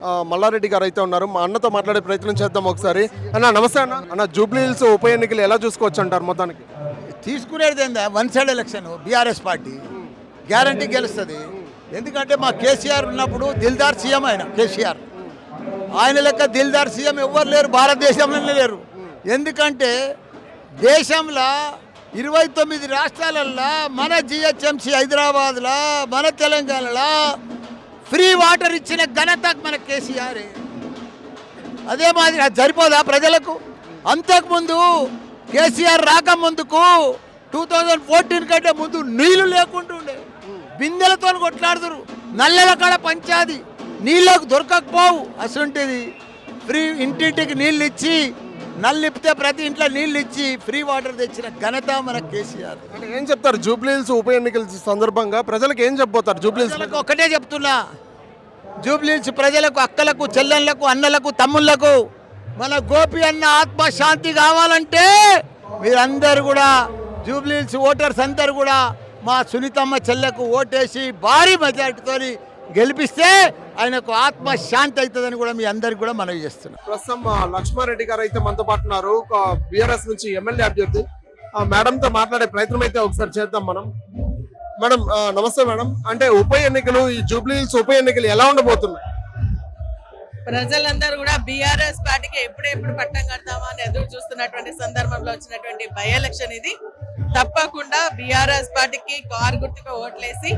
మల్లారెడ్డి గారు అయితే ఉన్నారు. మా అన్నతో మాట్లాడే ప్రయత్నం చేద్దాం ఒకసారి. అన్న నమస్తే అన్న. జూబ్లీ హిల్స్ ఉప ఎన్నికలు ఎలా చూసుకోవచ్చు అంటారు మొత్తానికి? తీసుకునేది ఏందా one side election. BRS party guarantee గెలుస్తుంది. ఎందుకంటే మా కేసీఆర్ ఉన్నప్పుడు దిల్దార్ సీఎం ఆయన కేసీఆర్. ఆయన లెక్క దిల్దార్ సీఎం ఎవ్వరు లేరు, భారతదేశంలోనే లేరు. ఎందుకంటే దేశంలో 29 రాష్ట్రాలల్లో మన జిహెచ్ఎంసీ హైదరాబాద్లో మన తెలంగాణలో ఫ్రీ వాటర్ ఇచ్చిన ఘనత మన కేసీఆర్. అదే మాదిరి అది సరిపోదా ప్రజలకు? అంతకుముందు కేసీఆర్ రాకముందుకు 2014 కంటే ముందు నీళ్లు లేకుంటుండే, బిందెలతో కొట్లాడుతురు, నల్లెల కాడ పంచాది, నీళ్ళకు దొరకకపోవు. అసంటిది ఫ్రీ ఇంటింటికి నీళ్ళు ఇచ్చి, నల్లిప్తే ప్రతి ఇంట్లో నీళ్ళు ఇచ్చి ఫ్రీ వాటర్ తెచ్చిన ఘనత మన కేసీఆర్. అంటే ఏం చెప్తారు జూబ్లీ హిల్స్ ఉప ఎన్నికల సందర్భంగా ప్రజలకు ఏం చెప్పబోతారు? జూబ్లీ హిల్స్ ఒకటే చెప్తున్నా, జూబ్లీ హిల్స్ ప్రజలకు, అక్కలకు, చెల్లెళ్లకు, అన్నలకు, తమ్ముళ్లకు మన గోపి అన్న ఆత్మశాంతి కావాలంటే మీరందరూ కూడా జూబ్లీ హిల్స్ ఓటర్స్ అందరూ కూడా మా సునీతమ్మ చెల్లెకు ఓటేసి భారీ మెజార్టీతో గెలిపిస్తే ఆయనకు ఆత్మశాంతి అవుతుందని కూడా మీ అందరికి కూడా మనవి చేస్తున్నాం. ప్రస్తుతం లక్ష్మారెడ్డి గారు అయితే మనతో పాటు ఉన్నారు, బీఆర్ఎస్ నుంచి ఎమ్మెల్యే అభ్యర్థి. మేడంతో మాట్లాడే ప్రయత్నం అయితే ఒకసారి చేద్దాం మనం. మేడం నమస్తే మేడం. అంటే ఉప ఎన్నికలు, ఈ జూబ్లీ హిల్స్ ఉప ఎన్నికలు ఎలా ఉండబోతున్నాయి? ప్రజలందరూ కూడా బీఆర్ఎస్ పార్టీకి ఎప్పుడెప్పుడు పట్టం కడతామా అని ఎదురు చూస్తున్నటువంటి సందర్భంలో వచ్చినటువంటి బై ఎలక్షన్ ఇది. తప్పకుండా బీఆర్ఎస్ పార్టీకి కారు గుర్తుగా ఓట్లేసి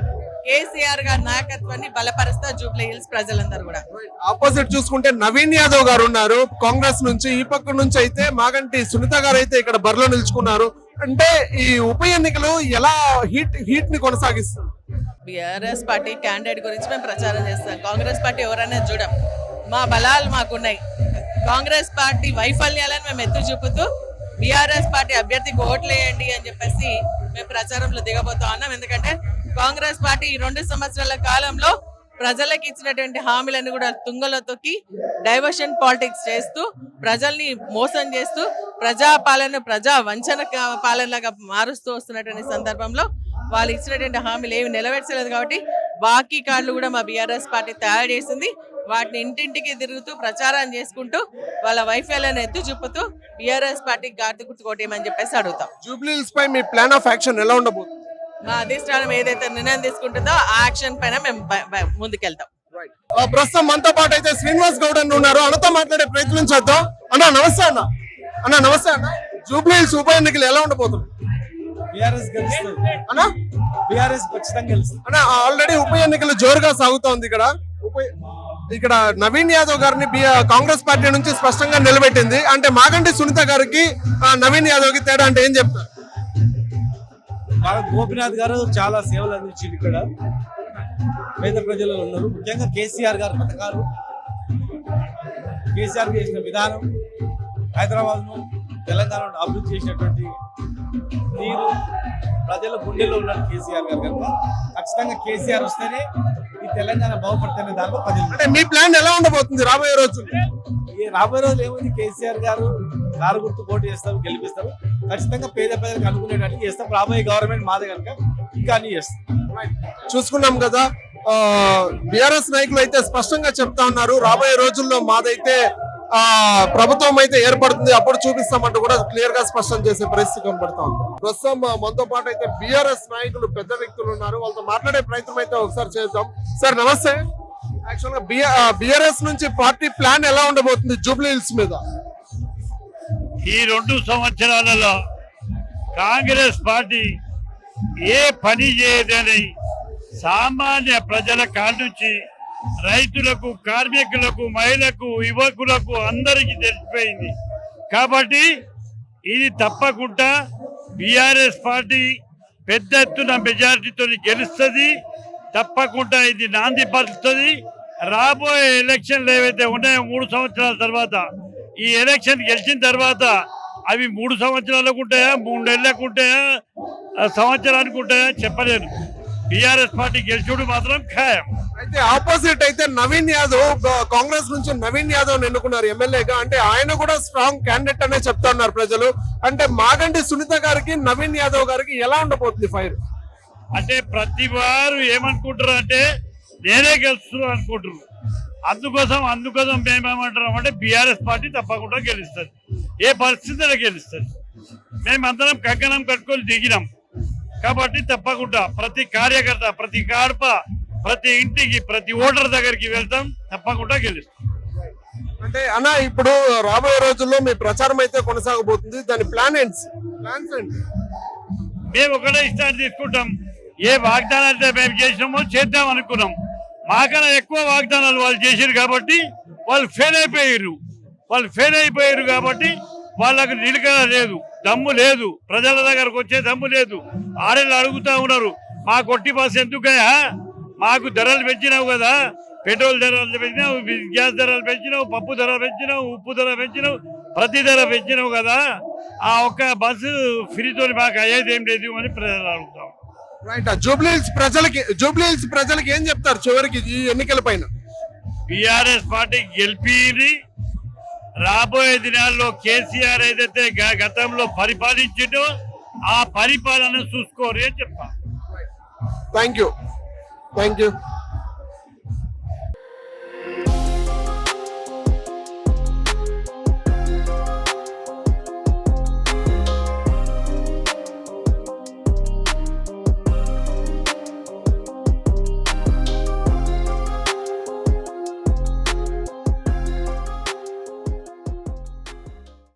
కేసీఆర్ గారి నాయకత్వాన్ని బలపరుస్తారు జూబ్లీ హిల్స్ ప్రజలందరూ కూడా. ఆపోజిట్ చూసుకుంటే నవీన్ యాదవ్ గారు ఉన్నారు కాంగ్రెస్ నుంచి, ఈ పక్క నుంచి అయితే మాగంటి సునీత గారు అయితే ఇక్కడ బరిలో నిలుచుకున్నారు. అంటే ఈ ఉప ఎన్నికలు ఎలా హీట్ ని కొనసాగిస్తారు? బీఆర్ఎస్ పార్టీ క్యాండిడేట్ గురించి మేము ప్రచారం చేస్తాం. కాంగ్రెస్ పార్టీ ఎవరైనా చూడం, మా బలాలు మాకున్నాయి. కాంగ్రెస్ పార్టీ వైఫల్యాలను మేము ఎత్తి చూపుతూ బీఆర్ఎస్ పార్టీ అభ్యర్థికి ఓట్లు వేయండి అని చెప్పేసి మేము ప్రచారంలో దిగబోతా ఉన్నాం. ఎందుకంటే కాంగ్రెస్ పార్టీ ఈ 2 సంవత్సరాల కాలంలో ప్రజలకు ఇచ్చినటువంటి హామీలను కూడా తుంగలో తొక్కి డైవర్షన్ పాలిటిక్స్ చేస్తూ ప్రజల్ని మోసం చేస్తూ ప్రజాపాలన ప్రజా వంచన పాలనలాగా మారుస్తూ వస్తున్నటువంటి సందర్భంలో వాళ్ళు ఇచ్చినటువంటి హామీలు ఏమి నెరవేర్చలేదు. కాబట్టి బాకీ కార్డులు కూడా మా బీఆర్ఎస్ పార్టీ తయారు చేసింది. వాటిని ఇంటింటికి తిరుగుతూ ప్రచారం చేసుకుంటూ వాళ్ళ వైఫల్యాన్ని ఎత్తి చూపుతూ బీఆర్ఎస్ పార్టీకి గార్డు గుర్తు కొట్టేయమని చెప్పేసి అడుగుతాం. జూబ్లీ హిల్స్ పై మీ ప్లాన్ ఆఫ్ యాక్షన్ ఎలా ఉండబోతుంది? మా అధిష్టానం ఏదైతే నిర్ణయం తీసుకుంటుందో ఆ యాక్షన్ పైన మేము ముందుకెళ్తాం. ప్రస్తుతం మనతో పాటు అయితే శ్రీనివాస్ గౌడ్ అని ఉన్నారు. అన్నతో మాట్లాడే ప్రయత్నం చేద్దాం. అన్న నమస్తే అన్న. అన్న నమస్తే అన్న. జూబ్లీ హిల్స్ ఉప ఎన్నికలు ఎలా ఉండబోతుంది? ఆల్రెడీ ఉప ఎన్నికలు జోరుగా సాగుతోంది. ఇక్కడ నవీన్ యాదవ్ గారిని కాంగ్రెస్ పార్టీ నుంచి స్పష్టంగా నిలబెట్టింది. అంటే మాగంటి సునీత గారికి నవీన్ యాదవ్ కి తేడా అంటే ఏం చెప్తారు? గోపినాథ్ గారు చాలా సేవలు అందించారు. ఇక్కడ పేద ప్రజలు ఉన్నారు. ముఖ్యంగా కేసీఆర్ గారి పథకాలు, కేసీఆర్ చేసిన విధానం, హైదరాబాద్ ను తెలంగాణను అభివృద్ధి చేసినటువంటి తీరు ప్రజల గుండెల్లో ఉన్నారు కేసీఆర్ గారు. కనుక ఖచ్చితంగా కేసీఆర్ వస్తేనే ఈ తెలంగాణ బాగుపడుతున్న దాంట్లో ప్రజలు. అంటే మీ ప్లాన్ ఎలా ఉండబోతుంది రాబోయే రోజు? ఈ రాబోయే రోజులు ఏముంది, కేసీఆర్ గారు కారు గుర్తు పోటీ చేస్తారు, గెలిపిస్తారు. ఖచ్చితంగా పేద ప్రజలకు అనుకునేటట్టు చేస్తాం. రాబోయే గవర్నమెంట్ మాదే కనుక ఇంకా అన్ని చేస్తాం. చూసుకున్నాం కదా, బీఆర్ఎస్ నాయకులు అయితే స్పష్టంగా చెప్తా ఉన్నారు, రాబోయే రోజుల్లో మాదైతే ప్రభుత్వం అయితే ఏర్పడుతుంది, అప్పుడు చూపిస్తామంటూ కూడా క్లియర్ గా స్పష్టం చేసే పరిస్థితి కనబడతా ఉంది. ప్రస్తుతం మనతో పాటు అయితే బీఆర్ఎస్ నాయకులు, పెద్ద వ్యక్తులు ఉన్నారు. వాళ్ళతో మాట్లాడే ప్రయత్నం అయితే ఒకసారి చేద్దాం. సార్ నమస్తే. యాక్చువల్ గా బీఆర్ఎస్ నుంచి పార్టీ ప్లాన్ ఎలా ఉండబోతుంది జూబ్లీ హిల్స్ మీద? ఈ 2 సంవత్సరాలలో కాంగ్రెస్ పార్టీ ఏ పని చేయదని సామాన్య ప్రజల కానుంచి రైతులకు, కార్మికులకు, మహిళలకు, యువకులకు అందరికీ తెలిసిపోయింది. కాబట్టి ఇది తప్పకుండా బీఆర్ఎస్ పార్టీ పెద్ద ఎత్తున మెజారిటీతో గెలుస్తుంది. తప్పకుండా ఇది నాంది పరుస్తుంది. రాబోయే ఎలక్షన్లు ఏవైతే ఉన్నాయో 3 సంవత్సరాల తర్వాత, ఈ ఎలక్షన్ గెలిచిన తర్వాత అవి 3 సంవత్సరాలకు ఉంటాయా, 3 నెలలకు ఉంటాయా, సంవత్సరానికి ఉంటాయా చెప్పలేను. బీఆర్ఎస్ పార్టీ గెలుచుడు మాత్రం ఖాయం. అయితే ఆపోజిట్ అయితే నవీన్ యాదవ్, కాంగ్రెస్ నుంచి నవీన్ యాదవ్ ఎన్నుకున్నారు ఎమ్మెల్యేగా. అంటే ఆయన కూడా స్ట్రాంగ్ క్యాండిడేట్ అనే చెప్తా ఉన్నారు ప్రజలు. అంటే మాగంటి సునీత గారికి, నవీన్ యాదవ్ గారికి ఎలా ఉండబోతుంది ఫైర్? అంటే ప్రతి వారు ఏమనుకుంటారు అంటే నేనే గెలుస్తున్నాను అనుకుంటారు. అందుకోసం మేమేమంటున్నాం అంటే బీఆర్ఎస్ పార్టీ తప్పకుండా గెలుస్తుంది, ఏ పరిస్థితుల్లో గెలుస్తుంది. మేమందరం కంకణం కట్టుకొని దిగినాం కాబట్టి తప్పకుండా ప్రతి కార్యకర్త, ప్రతి కాడప, ప్రతి ఇంటికి, ప్రతి ఓటర్ దగ్గరికి వెళ్తాం, తప్పకుండా గెలుస్తాం. అంటే అన్న ఇప్పుడు రాబోయే రోజుల్లో మీ ప్రచారం అయితే కొనసాగబోతుంది, దాని ప్లాన్స్ ఏంటి? మేము ఒకటే ఇష్టాన్ని తీసుకుంటాం, ఏ వాగ్దానాలు అయితే మేము చేసినామో చేద్దాం అనుకున్నాం. మాకన్నా ఎక్కువ వాగ్దానాలు వాళ్ళు చేశారు కాబట్టి వాళ్ళు ఫెయిల్ అయిపోయారు కాబట్టి వాళ్ళకు నిలకడ లేదు, దమ్ము లేదు, ప్రజల దగ్గరకు వచ్చే దమ్ము లేదు. ఆడలు అడుగుతా ఉన్నారు, మా కొట్టి బస్సు ఎందుకయ్యా, మాకు ధరలు పెంచినావు కదా, పెట్రోల్ ధరలు పెంచినావు, గ్యాస్ ధరలు పెంచినావు, పప్పు ధర పెంచినావు, ఉప్పు ధర పెంచినావు, ప్రతి ధర పెంచినావు కదా, ఆ ఒక్క బస్సు ఫ్రీతో మాకు అయ్యేది ఏం లేదు అని ప్రజలు అడుగుతాం. రైట్. జూబ్లీహిల్స్ ప్రజలకి ఏం చెప్తారు చివరికి ఈ ఎన్నికల పైన? బీఆర్ఎస్ పార్టీ గెలిపి రాబోయే దినాల్లో కేసీఆర్ ఏదైతే గతంలో పరిపాలించిందో ఆ పరిపాలన చూసుకోరు అని చెప్తాం. Thank you.